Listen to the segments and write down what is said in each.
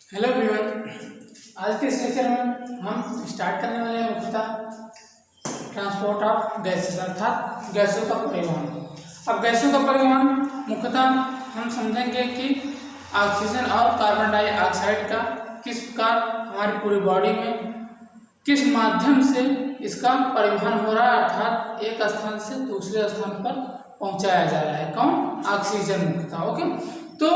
Hello everyone. आज के इस लेक्चर में हम स्टार्ट करने वाले हैं मुख्यतः ट्रांसपोर्ट ऑफ गैसेस अर्थात गैसों का परिवहन। अब गैसों का परिवहन मुख्यतः हम समझेंगे कि ऑक्सीजन और कार्बन डाइऑक्साइड का किस प्रकार हमारी पूरी बॉडी में किस माध्यम से इसका परिवहन हो रहा है, अर्थात एक स्थान से दूसरे स्थान पर पहुंचाया जा रहा है। कौन? ऑक्सीजन मुख्यतः। ओके, तो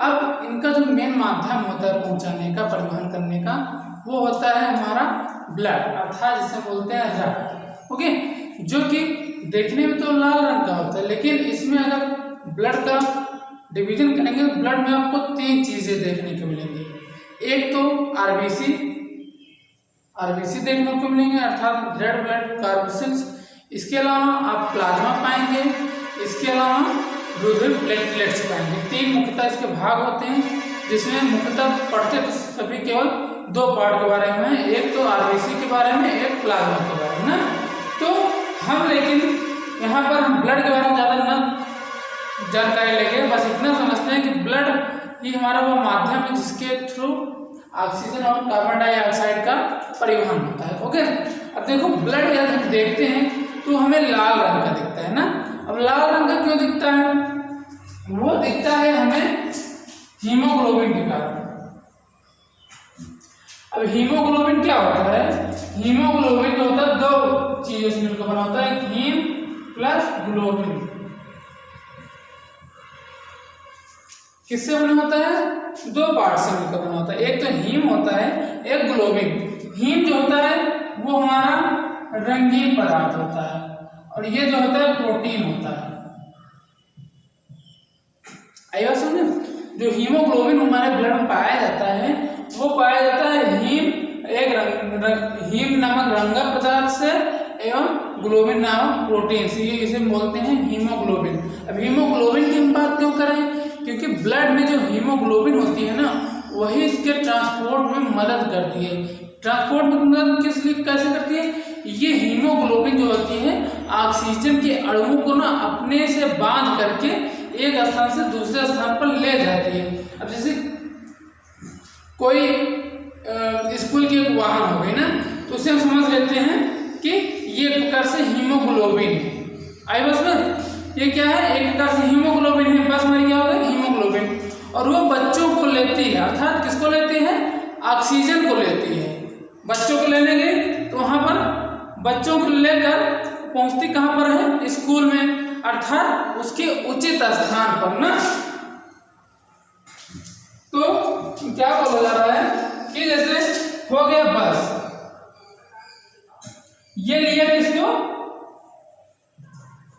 अब इनका जो मेन माध्यम होता है पहुंचाने का, परिवहन करने का, वो होता है हमारा ब्लड अर्थात जिसे बोलते हैं रक्त। ओके, जो कि देखने में तो लाल रंग का होता है, लेकिन इसमें अगर ब्लड का डिवीजन करेंगे तो ब्लड में आपको तीन चीजें देखने को मिलेंगी। एक तो आरबीसी देखने को मिलेंगे अर्थात रेड ब्लड कॉर्पसेल्स। इसके अलावा आप प्लाज्मा पाएंगे, इसके अलावा रुधिर प्लेटलेट्स पाएंगे। तीन मुख्यतः इसके भाग होते हैं, जिसमें मुख्यतः पढ़ते तो सभी केवल दो पार्ट के बारे में है, एक तो आरबीसी के बारे में, एक प्लाज्मा के बारे में ना। तो हम लेकिन यहाँ पर हम ब्लड के बारे में ज़्यादा न जानकारी लेंगे, बस इतना समझते हैं कि ब्लड ही हमारा वो माध्यम है जिसके थ्रू ऑक्सीजन और कार्बन डाइऑक्साइड का परिवहन होता है। ओके, अब देखो ब्लड यदि हम देखते हैं तो हमें लाल रंग का दिखता है ना। अब लाल रंग का क्यों दिखता है? वो दिखता है हमें हीमोग्लोबिन के कारण। अब हीमोग्लोबिन क्या होता है? हीमोग्लोबिन जो होता है दो चीजों से मिलकर बना होता है, हीम प्लस ग्लोबिन। किससे बना होता है? दो पार्ट से मिलकर बना होता है, एक तो हीम होता है, एक ग्लोबिन। हीम जो होता है वो हमारा रंगीन पदार्थ होता है और ये जो होता है प्रोटीन होता है। आइए समझे, जो हीमोग्लोबिन हमारे ब्लड में पाया जाता है वो पाया जाता है हीम नामक रंगक पदार्थ से एवं ग्लोबिन नामक प्रोटीन से, ये इसे बोलते हैं हीमोग्लोबिन। अब हीमोग्लोबिन की हम बात क्यों करें? क्योंकि ब्लड में जो हीमोग्लोबिन होती है ना, वही इसके ट्रांसपोर्ट में मदद करती है। ट्रांसपोर्ट में मदद किस लिए कैसे करती है? ये हीमोग्लोबिन जो होती है ऑक्सीजन के अणुओं को ना अपने से बांध करके एक स्थान से दूसरे स्थान पर ले जाती है। अब जैसे कोई स्कूल की एक वाहन हो गई ना, तो उसे हम समझ लेते हैं कि ये एक प्रकार से हीमोग्लोबिन है। आई बस में ये क्या है? एक प्रकार से हीमोग्लोबिन है। बस हमारी क्या होगा? हीमोग्लोबिन। और वो बच्चों को लेती है, अर्थात किसको लेती है? ऑक्सीजन को लेती है। बच्चों को लेने गई तो वहां पर बच्चों को लेकर पहुंचती कहां पर है? स्कूल में, अर्थात उसके उचित स्थान पर ना। तो क्या बोला जा रहा है कि जैसे हो गया बस, ये लिया किसको?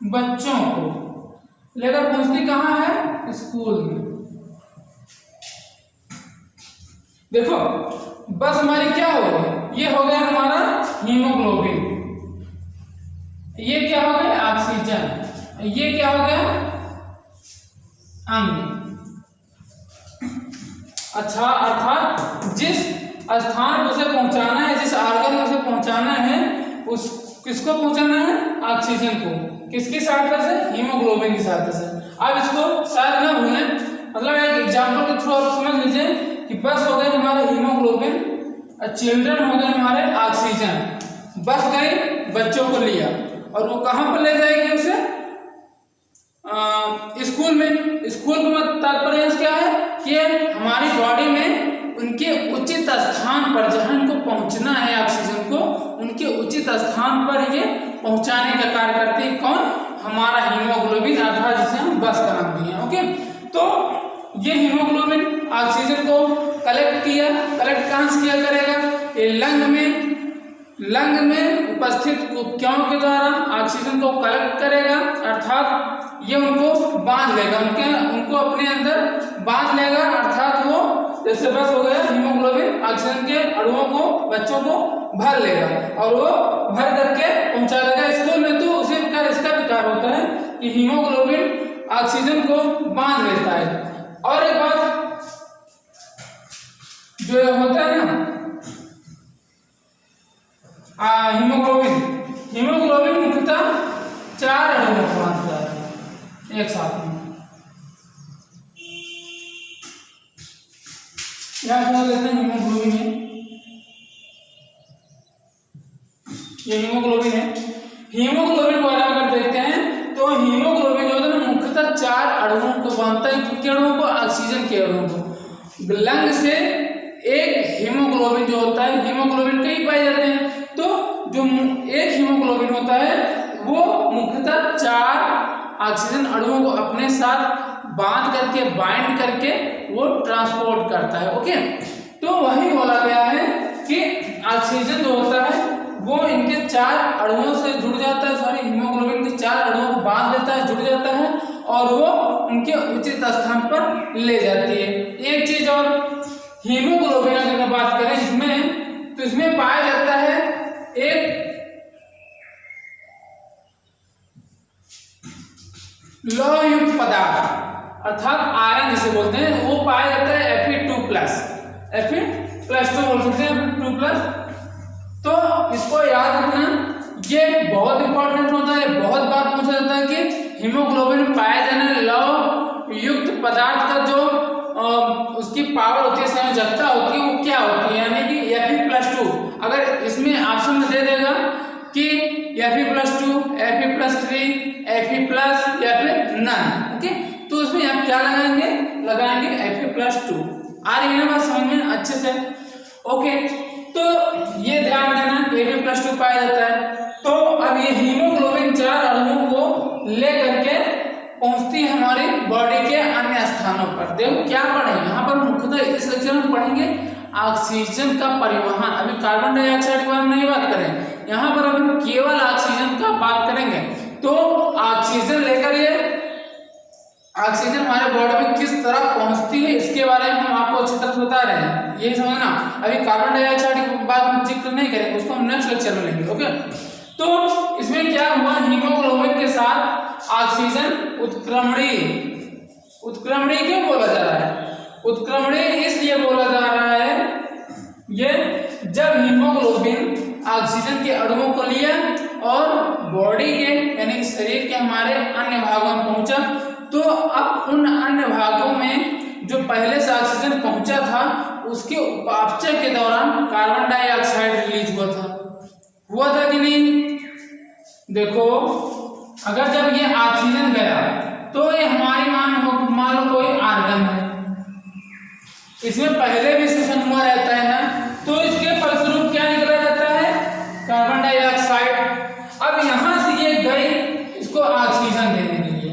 बच्चों को लेकर पहुंचती कहां है? स्कूल में। देखो बस हमारी क्या हो गई? ये हो गया हमारा हीमोग्लोबिन, ये क्या हो गया? ऑक्सीजन, ये क्या हो गया? अम्ल। अच्छा, अर्थात जिस स्थान पर उसे पहुंचाना है, जिस आर्गन में उसे पहुंचाना है, उस किसको पहुंचाना है? ऑक्सीजन को। किसकी सहायता से? हीमोग्लोबिन की सहायता से। अब इसको शायद ना भूलें, मतलब एक एग्जांपल के थ्रू आप समझ लीजिए कि बस हो गए हमारे हीमोग्लोबिन और चिल्ड्रन हो गए हमारे ऑक्सीजन। बस गई, बच्चों को लिया और वो कहां पर ले जाएगी? उसे स्कूल में। स्कूल का तात्पर्य क्या है कि हमारी बॉडी में उनके उचित स्थान पर, जहां इनको पहुंचना है ऑक्सीजन को, उनके उचित स्थान पर ये पहुंचाने का कार्य करती है। कौन? हमारा हीमोग्लोबिन, अर्थात जिसे हम बस का नाम दिए। ओके, तो ये हीमोग्लोबिन ऑक्सीजन को कलेक्ट कहां से किया करेगा? ये लंग में उपस्थित कोशिकाओं के द्वारा ऑक्सीजन को कलेक्ट करेगा, अर्थात ये उनको बांध लेगा, उनको अपने अंदर बांध लेगा। अर्थात वो जैसे बस हो गया हीमोग्लोबिन ऑक्सीजन के अणुओं को, बच्चों को भर लेगा और वो भर करके पहुंचा देगा स्कूल में। तो उसी प्रकार इसका भी कार्य होता है कि हीमोग्लोबिन ऑक्सीजन को बांध लेता है। और एक बात जो होता है ना, हीमोग्लोबिन मुख्यतः 4 अणुओं को बांधता है एक साथ में। यहाँ समझ लेते हैं हीमोग्लोबिन है, ये हीमोग्लोबिन है। हीमोग्लोबिन को अगर देखते हैं तो हीमोग्लोबिन जो है ना मुख्यतः 4 अणुओं को बांधता है। किसके अणुओं को? ऑक्सीजन के अणुओं को। लंग से एक हीमोग्लोबिन जो होता है, हीमोग्लोबिन कई पाए जाते हैं, तो जो एक हीमोग्लोबिन होता है वो मुख्यतः 4 ऑक्सीजन अणुओं को अपने साथ बांध करके, बाइंड करके वो ट्रांसपोर्ट करता है। ओके, तो वही बोला गया है कि ऑक्सीजन जो होता है वो इनके 4 अणुओं से जुड़ जाता है, सॉरी हीमोग्लोबिन के 4 अणुओं को बांध लेता है, जुड़ जाता है और वो उनके उचित स्थान पर ले जाती है। एक चीज और, हीमोग्लोबिन अगर बात करें इसमें, तो इसमें पाया जाता है एक लौह युक्त पदार्थ अर्थात आयरन जिसे बोलते हैं, वो पाया जाता है Fe2+, Fe+2 बोल सकते हैं, Fe2+। तो इसको याद रखना, ये बहुत इंपॉर्टेंट होता है, बहुत बार पूछा जाता है कि हीमोग्लोबिन में पाया जाने लौह युक्त पदार्थ का जो उसकी पावर होती है, संयोजकता होती है, वो क्या होती है, यानी कि Fe+2। अगर इसमें ऑप्शन में दे देगा कि Fe+2, Fe+3, Fe+ या फिर नन, ओके, तो उसमें आप क्या लगाएंगे Fe+2। आ रही है ना बात समझ में अच्छे से? ओके, तो ये ध्यान देना Fe+2 पाया जाता है। तो अब ये हीमोग्लोबिन 4 अणुओं को लेकर के पहुंचती है हमारी बॉडी के अन्य स्थानों पर। देखो क्या पढ़ेंगे यहाँ पर, मुख्यतः इस लेक्चर में पढ़ेंगे ऑक्सीजन का परिवहन। अभी कार्बन डाइऑक्साइड के बारे में नहीं बात करें, यहाँ पर हम केवल ऑक्सीजन का बात करेंगे। तो ऑक्सीजन लेकर ये ऑक्सीजन हमारे बॉडी में किस तरह पहुंचती है इसके बारे में हम आपको अच्छी तरह से बता रहे हैं, यही समझना। अभी कार्बन डाइऑक्साइड की बात हम जिक्र नहीं करेंगे, उसको हम नेक्स्ट लेक्चर में लेंगे। ओके, तो इसमें क्या हुआ, हीमोग्लोबिन के साथ ऑक्सीजन उत्क्रमणीय क्यों बोला जा रहा है? उत्क्रमणीय इसलिए बोला जा रहा है, ये जब हीमोग्लोबिन ऑक्सीजन के अणुओं को लिया और बॉडी के यानी शरीर के हमारे अन्य भागों में पहुंचा, तो अब उन अन्य भागों में जो पहले से ऑक्सीजन पहुंचा था उसके उपापचय के दौरान कार्बन डाइऑक्साइड रिलीज हुआ था कि नहीं? देखो, अगर जब ये ऑक्सीजन गया तो ये हमारी मान लो कोई आर्गन है, इसमें पहले भी सेशन हुआ रहता है ना, तो इसके फलस्वरूप क्या निकला जाता है? Carbon dioxide. अब यहां से ये गई इसको ऑक्सीजन देने के लिए,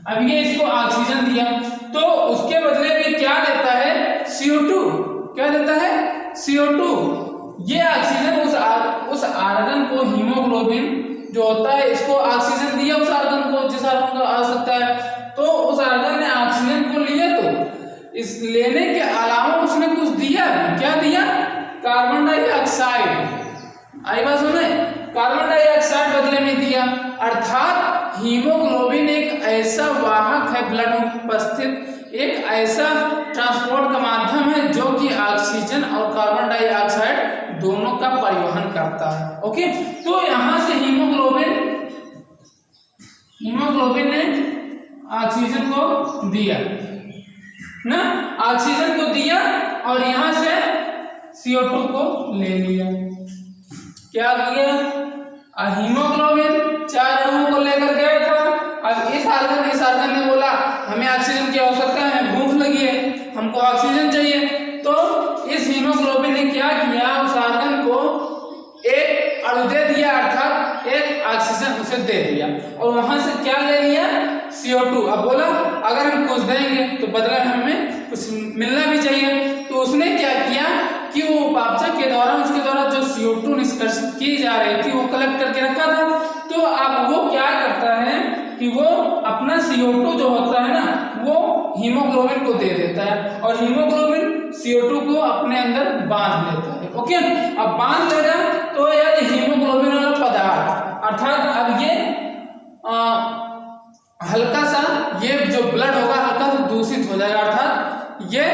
अब ये इसको ऑक्सीजन दिया तो उसके बदले में क्या देता है? CO2। क्या देता है? CO2। ये ऑक्सीजन उस आर्गन को, हीमोग्लोबिन जो होता है इसको ऑक्सीजन दिया उस आर्गन को, जिस आर्गन को आवश्यकता है, तो उस आर्गन ने ऑक्सीजन को लिया, तो इस लेने के अलावा उसने कुछ दिया। क्या दिया? Carbon dioxide. आई बात सुने, कार्बन डाइऑक्साइड बदले में दिया। अर्थात हीमोग्लोबिन एक ऐसा वाहक है, ब्लड में उपस्थित एक ऐसा ट्रांसपोर्ट का माध्यम है जो कि ऑक्सीजन और कार्बन डाइऑक्साइड दोनों का परिवहन करता है। ओके, तो यहां से हीमोग्लोबिन ने ऑक्सीजन को दिया ना, ऑक्सीजन को दिया और यहां से CO2 को ले लिया। क्या किया? हीमोग्लोबिन 4 अणुओं को लेकर गया था। अब इस आर्गन ने बोला हमें ऑक्सीजन की आवश्यकता है, हमें भूख लगी है, हमको ऑक्सीजन चाहिए। तो इस हीमोग्लोबिन ने क्या किया? उस आर्गन को एक अणु दे दिया, अर्थात एक ऑक्सीजन उसे दे दिया और वहां से क्या ले लिया? CO2। अब बोला अगर हम कुछ देंगे तो बदले हमें कुछ मिलना भी चाहिए। तो उसने क्या किया कि वो उपापचय के दौरान उसके द्वारा जो CO2 निष्कासित की जा रही थी वो कलेक्ट करके रखा था। तो अब वो क्या करता है कि वो अपना CO2 जो होता है ना वो हीमोग्लोबिन को दे देता है और हीमोग्लोबिन CO2 को अपने अंदर बांध लेता है। ओके, अब बांध लेगा तो यार हीमोग्लोबिन वाला पदार्थ अर्थात अब ये हल्का सा ये जो ब्लड होगा हल्का सा दूषित हो जाएगा, अर्थात ये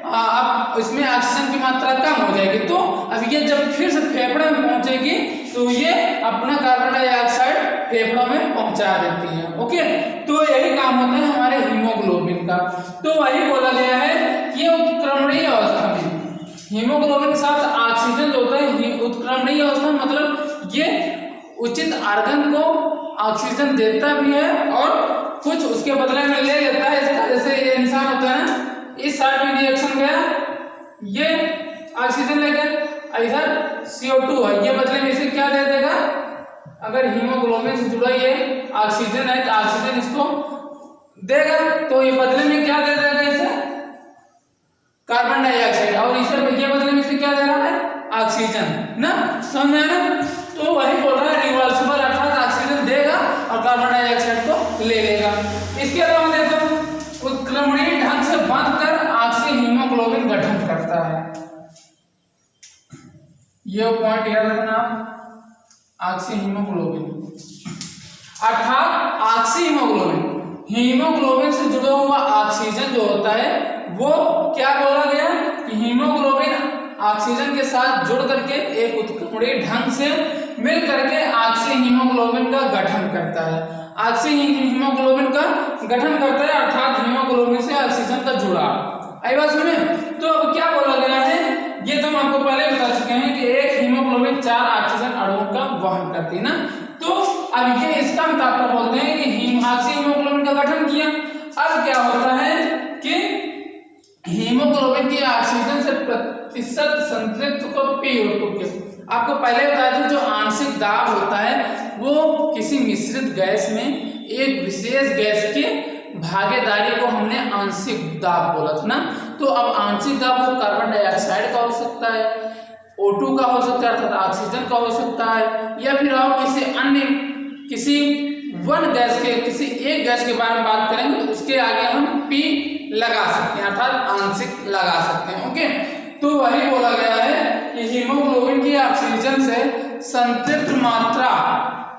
अब इसमें ऑक्सीजन की मात्रा कम हो जाएगी। तो अब ये जब फिर से फेफड़े में पहुंचेगी तो ये अपना कार्बन डाइऑक्साइड फेफड़ों में पहुंचा देती है। ओके, तो यही काम होता है हमारे हीमोग्लोबिन का। तो वही बोला गया है कि उत्क्रमणीय अवस्था में हीमोग्लोबिन के साथ ऑक्सीजन जो होता है उत्क्रमणीय अवस्था, मतलब ये उचित आर्गन को ऑक्सीजन देता भी है और कुछ उसके बदले में ले लेता है। इसका जैसे ये निशान होता है ना, इस साइड में रिएक्शन गया, ये ऑक्सीजन ले गया, इधर CO2 है, ये बदले में इसे क्या दे देगा, अगर हीमोग्लोबिन से जुड़ा ये ऑक्सीजन है तो ऑक्सीजन इसको देगा, तो ये बदले में क्या दे देगा इसे, कार्बन डाइऑक्साइड, और इसे ये बदले में इसे क्या दे रहा है, ऑक्सीजन ना, समझ में आया ना। तो वही बोल रहा है रिवर्सिबल, अर्थात ऑक्सीजन देगा और कार्बन डाइऑक्साइड को ले लेगा। इसके अलावा देखो उत्क्रमणीय ढंग से बांधकर ऑक्सी हीमोग्लोबिन गठन करता है, ये पॉइंट याद रखना आप, ऑक्सी हीमोग्लोबिन अर्थात ऑक्सी हीमोग्लोबिन से जुड़ा हुआ ऑक्सीजन जो होता है वो क्या बोला गया कि हीमोग्लोबिन ऑक्सीजन के साथ जुड़ करके एक उत्क्रमणीय ढंग से मिल करके ऑक्सी हीमोग्लोबिन का गठन करता है, ऑक्सी हीमोग्लोबिन का गठन करता है, अर्थात हीमोग्लोबिन से ऑक्सीजन का जुड़ाव। आई बात सुने। तो अब क्या बोला गया है, ये तो हम आपको पहले बता चुके हैं कि एक हीमोग्लोबिन 4 ऑक्सीजन अणुओं का वहन करती है ना। तो अब ये इसका तात्पर्य बोलते हैं कि ऑक्सी हीमोग्लोबिन का गठन किया। अब क्या होता है कि हीमोग्लोबिन की ऑक्सीजन से प्रतिशत संतृप्त को PO2 के, आपको पहले बताया था जो आंशिक दाब होता है वो किसी मिश्रित गैस में एक विशेष गैस के भागीदारी को हमने आंशिक दाब बोला था ना। तो अब आंशिक दाब वो कार्बन डाइऑक्साइड का हो सकता है, O2 का हो सकता है अर्थात ऑक्सीजन का हो सकता है, या फिर और किसी अन्य किसी वन गैस के किसी एक गैस के बारे में बात करेंगे तो उसके आगे हम P लगा सकते हैं अर्थात आंशिक लगा सकते हैं। ओके, तो वही बोला गया है कि हीमोग्लोबिन की ऑक्सीजन से संतृप्त मात्रा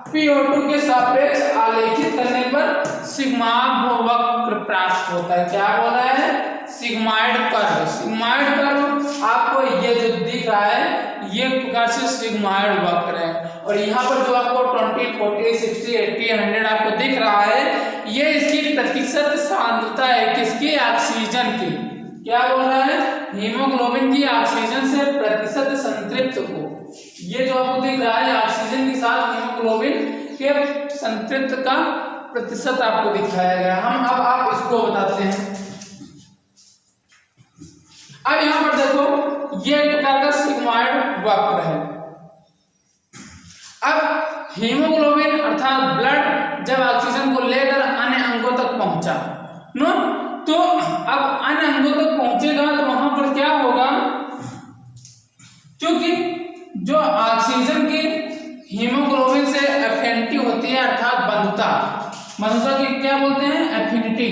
PO2 के सापेक्ष आलेखित करने पर सिग्मॉइड वक्र प्राप्त होता है। क्या बोल रहा है, सिग्मॉइड कर्व। सिग्मॉइड कर्व आपको ये जो दिख रहा है ये प्रकार से सिग्मॉइड वक्र है, और यहाँ पर जो आपको 20, 40, 60, 80, 100 आपको दिख रहा है ये इसकी प्रतिशत सांद्रता है, किसकी, ऑक्सीजन की। क्या बोल रहा है, हीमोग्लोबिन की ऑक्सीजन से प्रतिशत संतृप्त को, ये जो आपको दिख रहा है ऑक्सीजन के साथ हीमोग्लोबिन के संतृप्त का प्रतिशत आपको दिखाया गया। हम अब आप इसको बताते हैं। अब यहां पर देखो ये एक प्रकार का सिग्मॉइड वक्र है। अब हीमोग्लोबिन अर्थात ब्लड जब ऑक्सीजन को लेकर अन्य अंगों तक पहुंचा नो, तो अब अन्य अंगों तक पहुंचेगा तो वहां पर क्या होगा, क्योंकि जो ऑक्सीजन की हीमोग्लोबिन से एफिनिटी होती है अर्थात बंधुता, बंधुता की क्या बोलते हैं, एफिनिटी।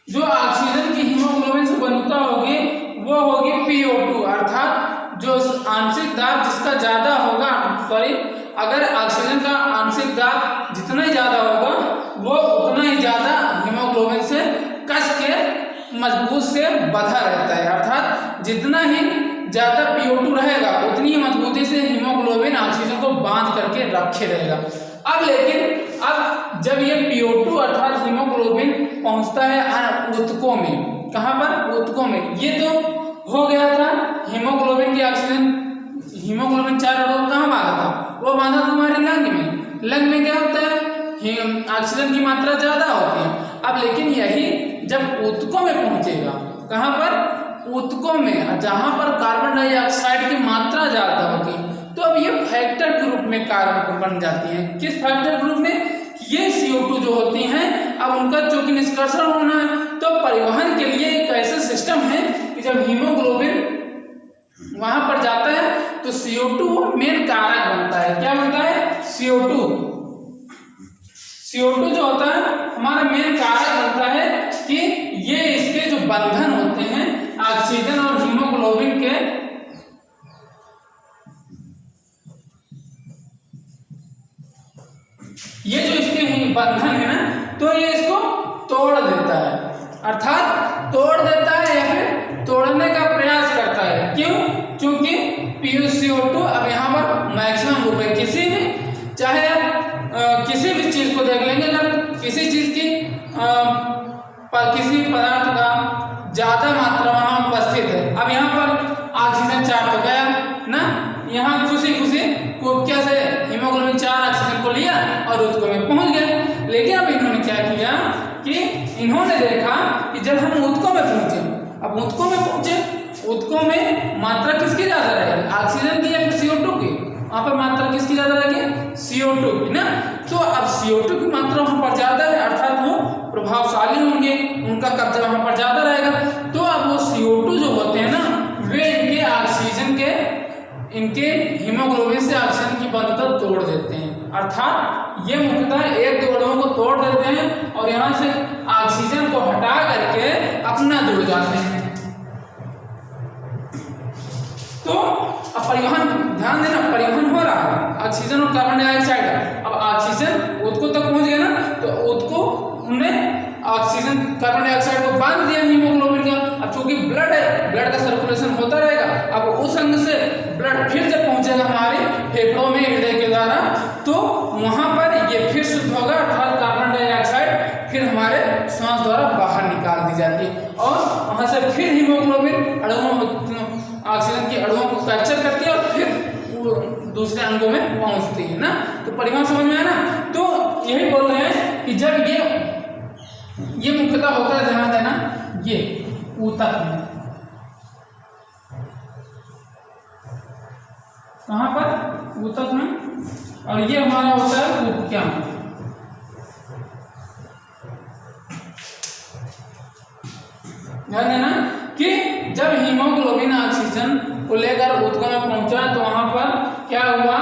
जो ऑक्सीजन की हीमोग्लोबिन से बंधुता होगी वो होगी PO2 अर्थात जो आंशिक दाब जिसका ज्यादा होगा, सॉरी अगर ऑक्सीजन का आंशिक दाब जितना ही ज्यादा होगा वो उतना ही ज्यादा हीमोग्लोबिन से कस के मजबूत से बंधा रहता है, अर्थात जितना ही ज्यादा PO2 रहेगा उतनी ही मजबूती से हीमोग्लोबिन ऑक्सीजन को बांध करके रखे रहेगा। अब लेकिन अब जब ये PO2 अर्थात हीमोग्लोबिन पहुंचता है ऊतकों में, कहां पर, ऊतकों में, ये तो हो गया था हीमोग्लोबिन की ऑक्सीजन, हीमोग्लोबिन 4 अणु कहां बांधा था, वो बांधा था हमारे लंग में। लंग में क्या होता है, ऑक्सीजन की मात्रा ज्यादा होती है। अब लेकिन यही जब ऊतकों में पहुंचेगा, कहां पर, ऊतकों में, जहां पर कार्बन डाइऑक्साइड की मात्रा ज्यादा होती है, तो अब ये फैक्टर के रूप में कार्बन बन जाती है। किस फैक्टर के रूप में, ये CO2 जो होती हैं, अब उनका चूंकि निष्कर्षण होना है तो परिवहन के लिए एक ऐसा सिस्टम है कि जब हीमोग्लोबिन वहां पर जाता है तो CO2 मेन कारक बनता है। क्या बनता है, CO2 जो होता है हमारा मेन कारक बनता है कि ये इसके जो बंधन होते हैं ऑक्सीजन और हीमोग्लोबिन के, ये जो इसके बंधन है ना, तो ये इसको तोड़ देता है, अर्थात तोड़ देता है या फिर तोड़ने का प्रयास करता है। क्यों, क्योंकि PuCO2 अब यहाँ पर मैक्सिमम रूप है। किसी भी, चाहे आप किसी भी चीज को देख लेंगे, अगर किसी चीज की किसी पदार्थ का ज्यादा मात्रा वहां उपस्थित है। अब यहाँ पर ऑक्सीजन 4 तो गया ना, यहाँ खुशी को क्या से हीमोग्लोबिन 4 ऑक्सीजन को लिया और ऊतकों में पहुंच गया। लेकिन अब इन्होंने क्या किया कि इन्होंने देखा कि जब हम ऊतकों में पहुंचे, अब ऊतकों में पहुंचे, ऊतकों में मात्रा किसकी ज्यादा रहेगी, ऑक्सीजन की या फिर CO2 की? वहां पर मात्रा किसकी ज्यादा रहेगी, CO2 की ना। तो अब CO2 की मात्रा वहां पर ज्यादा है, अर्थात वो प्रभावशाली होंगे, उनका कब्जा वहां पर ज्यादा रहेगा। तो अब वो CO2 जो होते हैं ना, वे इनके ऑक्सीजन के, इनके हीमोग्लोबिन से ऑक्सीजन की बंधुता तोड़ देते हैं। अर्थात ये मुख्यतः एक दो अणुओं को तोड़ देते हैं और यहाँ से ऑक्सीजन को हटा करके अपना जुड़ जाते हैं। तो अब परिवहन, ध्यान देना, परिवहन हो रहा है ऑक्सीजन और कार्बन डाइऑक्साइड। अब ऑक्सीजन ऊतकों तक पहुंच गया ना, तो ऊतकों ने ऑक्सीजन कार्बन डाइऑक्साइड को बांध दिया हीमोग्लोबिन का। अब चूंकि ब्लड है, ब्लड का सर्कुलेशन होता रहेगा। अब उस अंग से ब्लड फिर जब पहुंचेगा हमारे फेफड़ों में हृदय के द्वारा, तो वहां पर ये फिर शुद्ध होगा, अर्थात कार्बन डाइऑक्साइड फिर हमारे श्वास द्वारा बाहर निकाल दी जाती है और वहां से फिर हीमोग्लोबिन अणुओं, ऑक्सीजन की अणुओं को कैप्चर करती है और फिर दूसरे अंगों में पहुंचती है ना। तो परिवहन समझ में आया ना। तो यही बोल रहे हैं कि जब ये मुख्यतः होता है, ध्यान देना, ये ऊतक में, कहां पर, ऊतक में, और ये हमारा होता है ऊतकिया में। ध्यान देना कि जब हीमोग्लोबिन ऑक्सीजन को लेकर ऊतकों में पहुंचा तो वहां पर क्या हुआ,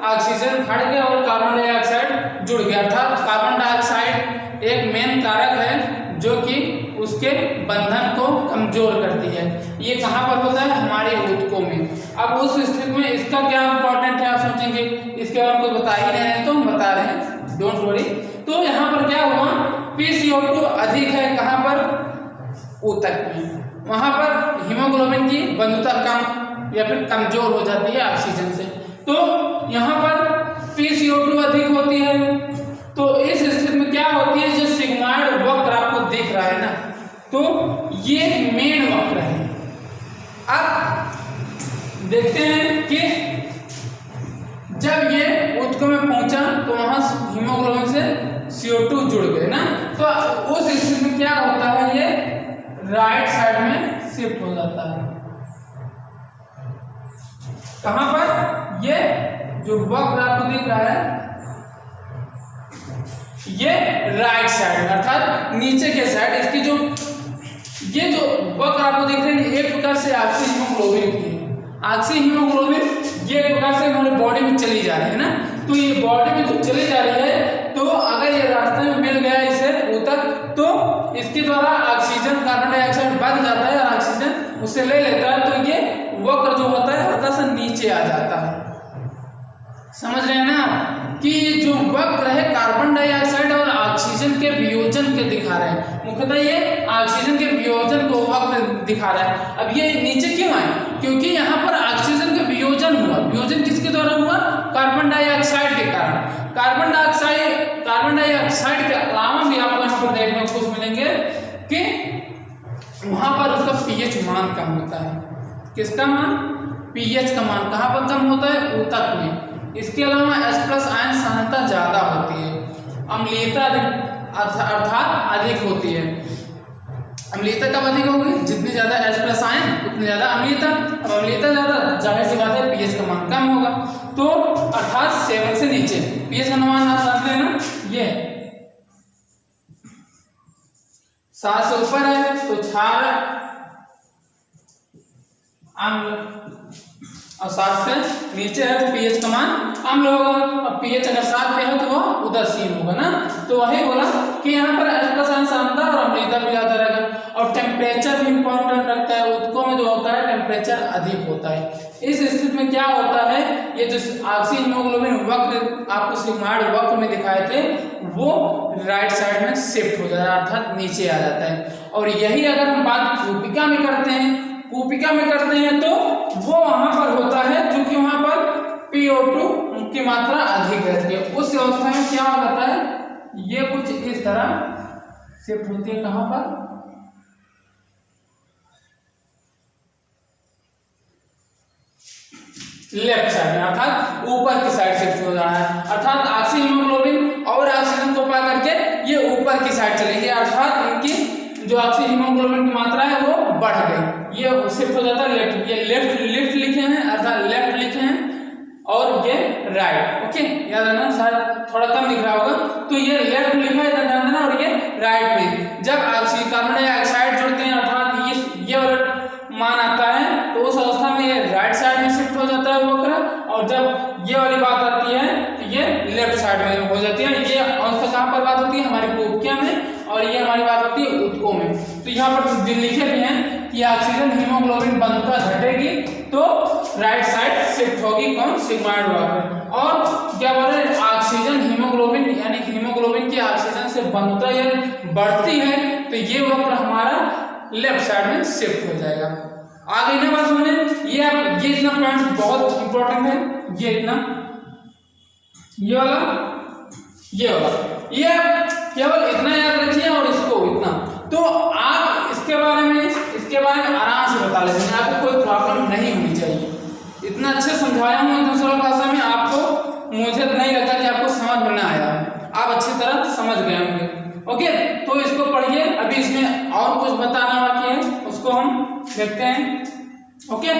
ऑक्सीजन हट गया और कार्बन डाइऑक्साइड जुड़ गया। अर्थात कार्बन डाइऑक्साइड एक मेन कारक है जो कि उसके बंधन को कमजोर करती है। ये कहाँ पर होता है, हमारे ऊतकों में। अब उस स्थिति में इसका क्या इंपॉर्टेंट है, आप सोचेंगे इसके बारे में कुछ बता ही नहीं रहे, तो हम बता रहे हैं, डोंट वरी। तो यहाँ पर क्या हुआ, PCO2 अधिक है, कहाँ पर, ऊतक में। वहां पर हीमोग्लोबिन की बंधुता कम या फिर कमजोर हो जाती है ऑक्सीजन से। तो यहाँ पर PCO2 अधिक होती है। तो इस स्थिति में क्या होती है, जो सिग्मॉइड वक्र आपको दिख रहा है ना, तो ये मेन वक्र है। अब देखते हैं कि जब ये ऊतकों में पहुंचा तो वहां हीमोग्लोबिन से CO2 जुड़ गए ना, तो उस स्थिति में क्या होता है, ये राइट साइड में शिफ्ट हो जाता है। कहां पर, ये जो वक्र आपको दिख रहा है, ये राइट साइड अर्थात नीचे के साइड, इसकी जो ये जो वक्र आपको दिख रहे हैं, एक प्रकार से ऑक्सी हीमोग्लोबिन की है। ऑक्सी हीमोग्लोबिन ये एक प्रकार से हमारे बॉडी में चली जा रही है ना, तो ये बॉडी में जो चली जा रही है, तो अगर ये रास्ते में मिल गया इसे ऊतक, तो इसके द्वारा ऑक्सीजन कार्बन डाइऑक्साइड बढ़ जाता है और ऑक्सीजन उसे ले लेता है, तो ये वक्र जो होता है हल्का सा नीचे आ जाता है। समझ रहे हैं ना कि जो वक्र है कार्बन डाइऑक्साइड और ऑक्सीजन के वियोजन के दिखा रहे हैं। मुख्यतः ये ऑक्सीजन के वियोजन को वक्र दिखा रहा है। अब ये नीचे क्यों आए, क्योंकि यहाँ पर ऑक्सीजन का वियोजन हुआ। वियोजन किसके द्वारा हुआ, कार्बन डाइऑक्साइड के कारण। कार्बन डाइऑक्साइड के अलावा भी आपको यहाँ पर देखने को कुछ मिलेंगे कि वहां पर उसका pH मान कम होता है। किसका मान, pH का मान कहाँ पर कम होता है, ऊतक में। इसके अलावा H+ आयन सांद्रता ज्यादा होती है, अम्लीयता अर्थात अधिक होती है। अम्लीयता कब अधिक होगी, जितनी ज्यादा H+ आयन उतनी ज्यादा अम्लीयता। अब अम्लीयता ज्यादा, जाहिर सी बात है pH का मान कम होगा, तो अर्थात 7 से नीचे। pH का मान आप जानते हैं ना, ये 7 से ऊपर है तो क्षार अम्ल, और 7 से नीचे है तो pH का मान अम्ल होगा। और pH अगर 7 पे है तो वह उदासीन होगा ना। तो वही बोला कि यहाँ पर H+ आयन सांद्रता और अम्लीयता भी ज्यादा रहेगा। और टेम्परेचर भी इंपॉर्टेंट रखता है, ऊतकों में जो होता है टेम्परेचर अधिक होता है। इस स्थिति में क्या होता है, ये जो ऑक्सी हीमोग्लोबिन वक्र आपको सिग्मॉइड वक्र में दिखाए थे, वो राइट साइड में शिफ्ट हो जाता है, अर्थात नीचे आ जाता है। और यही अगर हम बात कूपिका में करते हैं, तो वो वहां पर होता है क्योंकि वहां पर PO2 की मात्रा अधिक रहती है। उस अवस्था में क्या हो जाता है, ये कुछ इस तरह शिफ्ट होती है। कहां पर, लेफ्ट साइड में, अर्थात ऊपर की साइड शिफ्ट हो रहा है। अर्थात ऑक्सी हीमोग्लोबिन और ऑक्सीजन को पा करके ये ऊपर की साइड चलेंगे, अर्थात इनकी जो ऑक्सी हीमोग्लोबिन की मात्रा है वो बढ़ गई, ये शिफ्ट हो जाता है लेफ्ट। ये लेफ्ट लिखे हैं, अर्थात लेफ्ट लिखे हैं, और ये राइट। ओके, याद रखना, शायद थोड़ा कम दिख रहा होगा, तो ये लेफ्ट लिखा है ध्यान देना, और ये राइट में। जब कार्बन डाइऑक्साइड जुड़ते हैं, अर्थात ये वाला मान आता है, तो उस अवस्था में ये राइट साइड में शिफ्ट हो जाता है वक्र, और जब ये वाली बात आती है तो ये लेफ्ट साइड में हो जाती है। ये अवस्था कहाँ पर बात होती है, हमारी पोपकिया में, और ये हमारी बात होती है ऊतकों में। तो यहाँ पर लिखे भी हैं कि ऑक्सीजन हीमोग्लोबिन बंधुता घटेगी तो राइट साइड शिफ्ट होगी, कौन, सिग्माइड वक्र। और क्या बोल रहे हैं, ऑक्सीजन हीमोग्लोबिन यानी हीमोग्लोबिन की ऑक्सीजन से बंधुता यदि बढ़ती है तो ये वक्र हमारा लेफ्ट साइड में शिफ्ट हो जाएगा। आगे ना बात सुने, ये इतना पॉइंट बहुत इंपॉर्टेंट है, ये इतना, ये वाला, ये केवल इतना याद रखिए, और इसको इतना, तो आप इसके बारे में आराम से बता लेते हैं, आपको कोई प्रॉब्लम नहीं होनी चाहिए। इतना अच्छे समझाया हूँ एकदम सरल भाषा में, आपको मुझे नहीं लगता कि आपको समझ में ना आया, आप अच्छी तरह समझ गए होंगे। ओके, तो इसको पढ़िए, अभी इसमें और कुछ बताना बाकी है, उसको हम देखते हैं। ओके।